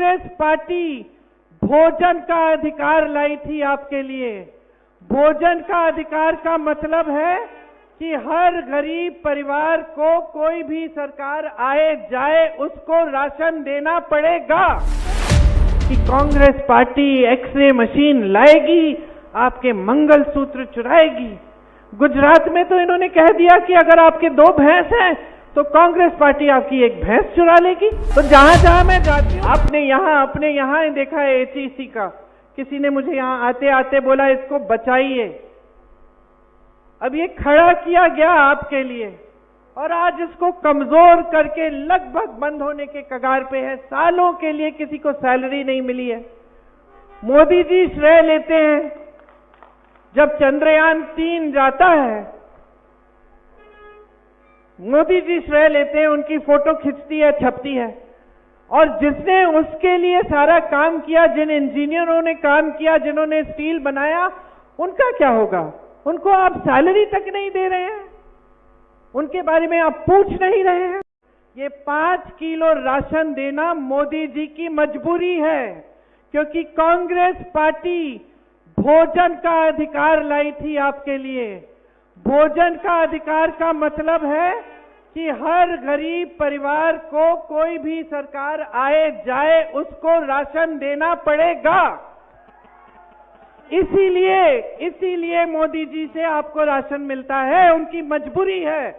Congress party भोजन का अधिकार लाई थी आपके लिए। भोजन का अधिकार का मतलब है कि हर गरीब परिवार को कोई भी सरकार आए जाए उसको राशन देना पड़ेगा। कि कांग्रेस पार्टी एक्सरे मशीन लाएगी, आपके मंगलसूत्र चुराएगी। गुजरात में तो इन्होंने कह दिया कि अगर आपके 2 भैंस हैं तो कांग्रेस पार्टी आपकी 1 भैंस चुरा लेगी। तो जहां जहां मैं जाती हूं, आपने यहाँ देखा है HEC का, किसी ने मुझे यहाँ आते आते बोला इसको बचाइए। अब ये खड़ा किया गया आपके लिए और आज इसको कमजोर करके लगभग बंद होने के कगार पे है। सालों के लिए किसी को सैलरी नहीं मिली है। मोदी जी श्रेय लेते हैं। जब चंद्रयान 3 जाता है, मोदी जी श्रेय लेते हैं, उनकी फोटो खिंचती है, छपती है। और जिसने उसके लिए सारा काम किया, जिन इंजीनियरों ने काम किया, जिन्होंने स्टील बनाया, उनका क्या होगा? उनको आप सैलरी तक नहीं दे रहे हैं, उनके बारे में आप पूछ नहीं रहे हैं। ये 5 किलो राशन देना मोदी जी की मजबूरी है, क्योंकि कांग्रेस पार्टी भोजन का अधिकार लाई थी आपके लिए। भोजन का अधिकार का मतलब है कि हर गरीब परिवार को कोई भी सरकार आए जाए उसको राशन देना पड़ेगा। इसीलिए मोदी जी से आपको राशन मिलता है, उनकी मजबूरी है,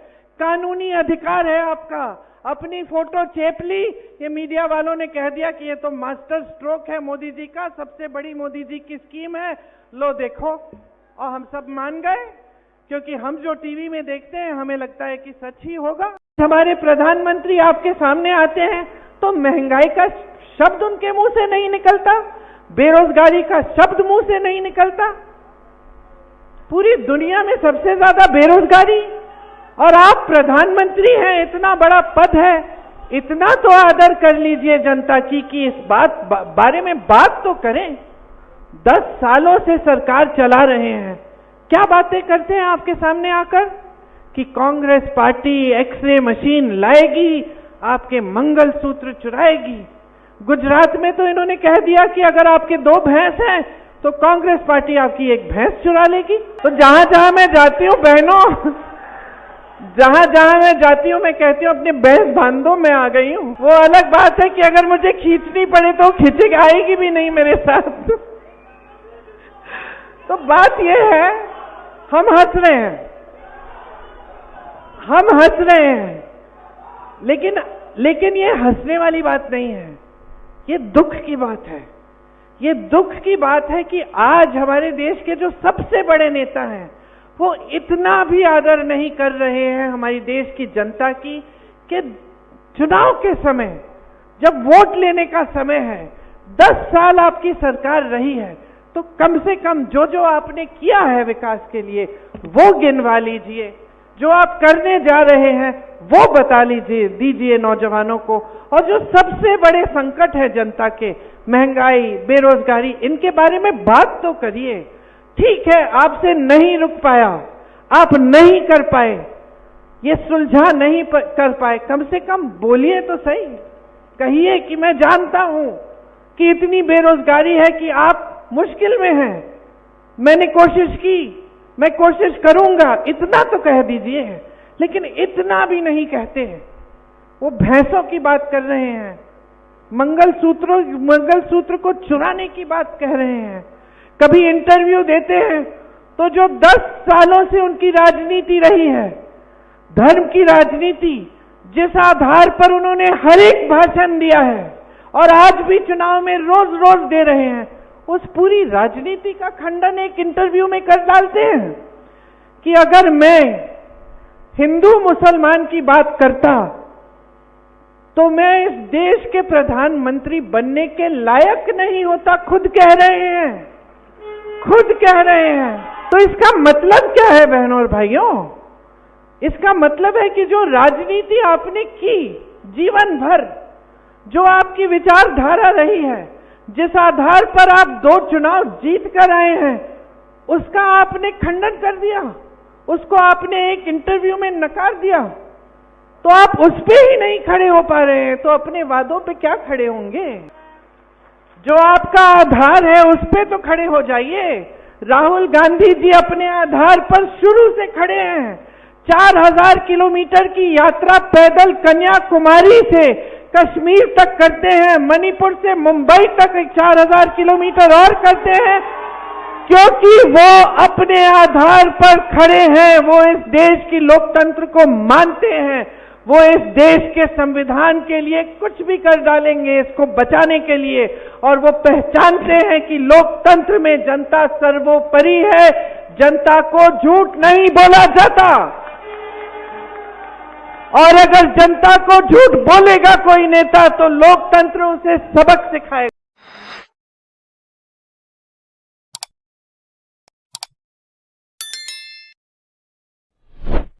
कानूनी अधिकार है आपका। अपनी फोटो चेप ली, ये मीडिया वालों ने कह दिया कि ये तो मास्टर स्ट्रोक है मोदी जी का, सबसे बड़ी मोदी जी की स्कीम है, लो देखो। और हम सब मान गए, क्योंकि हम जो टीवी में देखते हैं हमें लगता है कि सच ही होगा। हमारे प्रधानमंत्री आपके सामने आते हैं तो महंगाई का शब्द उनके मुंह से नहीं निकलता, बेरोजगारी का शब्द मुंह से नहीं निकलता। पूरी दुनिया में सबसे ज्यादा बेरोजगारी, और आप प्रधानमंत्री हैं, इतना बड़ा पद है, इतना तो आदर कर लीजिए जनता की कि इस बारे में बात तो करें। 10 सालों से सरकार चला रहे हैं, क्या बातें करते हैं आपके सामने आकर कि कांग्रेस पार्टी एक्सरे मशीन लाएगी, आपके मंगलसूत्र चुराएगी। गुजरात में तो इन्होंने कह दिया कि अगर आपके 2 भैंस हैं तो कांग्रेस पार्टी आपकी 1 भैंस चुरा लेगी। तो जहां जहां मैं जाती हूं बहनों, जहां जहां मैं जाती हूं मैं कहती हूं अपने भैंस बांध दो, मैं आ गई हूं। वो अलग बात है कि अगर मुझे खींचनी पड़े तो खींचे आएगी भी नहीं मेरे साथ। तो बात यह है, हम हंस रहे हैं, लेकिन ये हंसने वाली बात नहीं है, ये दुख की बात है। ये दुख की बात है कि आज हमारे देश के जो सबसे बड़े नेता हैं वो इतना भी आदर नहीं कर रहे हैं हमारी देश की जनता की, कि चुनाव के समय जब वोट लेने का समय है, 10 साल आपकी सरकार रही है, तो कम से कम जो आपने किया है विकास के लिए वो गिनवा लीजिए। जो आप करने जा रहे हैं वो बता दीजिए नौजवानों को। और जो सबसे बड़े संकट है जनता के, महंगाई, बेरोजगारी, इनके बारे में बात तो करिए। ठीक है, आपसे नहीं रुक पाया, आप नहीं कर पाए, ये सुलझा नहीं कर पाए, कम से कम बोलिए तो सही। कहिए कि मैं जानता हूं कि इतनी बेरोजगारी है कि आप मुश्किल में हैं, मैंने कोशिश की, मैं कोशिश करूंगा, इतना तो कह दीजिए। लेकिन इतना भी नहीं कहते हैं। वो भैंसों की बात कर रहे हैं, मंगलसूत्र को चुराने की बात कह रहे हैं। कभी इंटरव्यू देते हैं तो जो 10 सालों से उनकी राजनीति रही है, धर्म की राजनीति, जिस आधार पर उन्होंने हर एक भाषण दिया है और आज भी चुनाव में रोज रोज दे रहे हैं, उस पूरी राजनीति का खंडन एक इंटरव्यू में कर डालते हैं कि अगर मैं हिंदू मुसलमान की बात करता तो मैं इस देश के प्रधानमंत्री बनने के लायक नहीं होता। खुद कह रहे हैं। तो इसका मतलब क्या है बहनों और भाइयों? इसका मतलब है कि जो राजनीति आपने की जीवन भर, जो आपकी विचारधारा रही है, जिस आधार पर आप 2 चुनाव जीत कर आए हैं, उसका आपने खंडन कर दिया, उसको आपने एक इंटरव्यू में नकार दिया। तो आप उस पे ही नहीं खड़े हो पा रहे हैं तो अपने वादों पे क्या खड़े होंगे? जो आपका आधार है उस पे तो खड़े हो जाइए। राहुल गांधी जी अपने आधार पर शुरू से खड़े हैं। 4000 किलोमीटर की यात्रा पैदल कन्याकुमारी से कश्मीर तक करते हैं, मणिपुर से मुंबई तक 4000 किलोमीटर और करते हैं, क्योंकि वो अपने आधार पर खड़े हैं। वो इस देश की लोकतंत्र को मानते हैं। वो इस देश के संविधान के लिए कुछ भी कर डालेंगे इसको बचाने के लिए, और वो पहचानते हैं कि लोकतंत्र में जनता सर्वोपरि है, जनता को झूठ नहीं बोला जाता। और अगर जनता को झूठ बोलेगा कोई नेता तो लोकतंत्र उसे सबक सिखाएगा।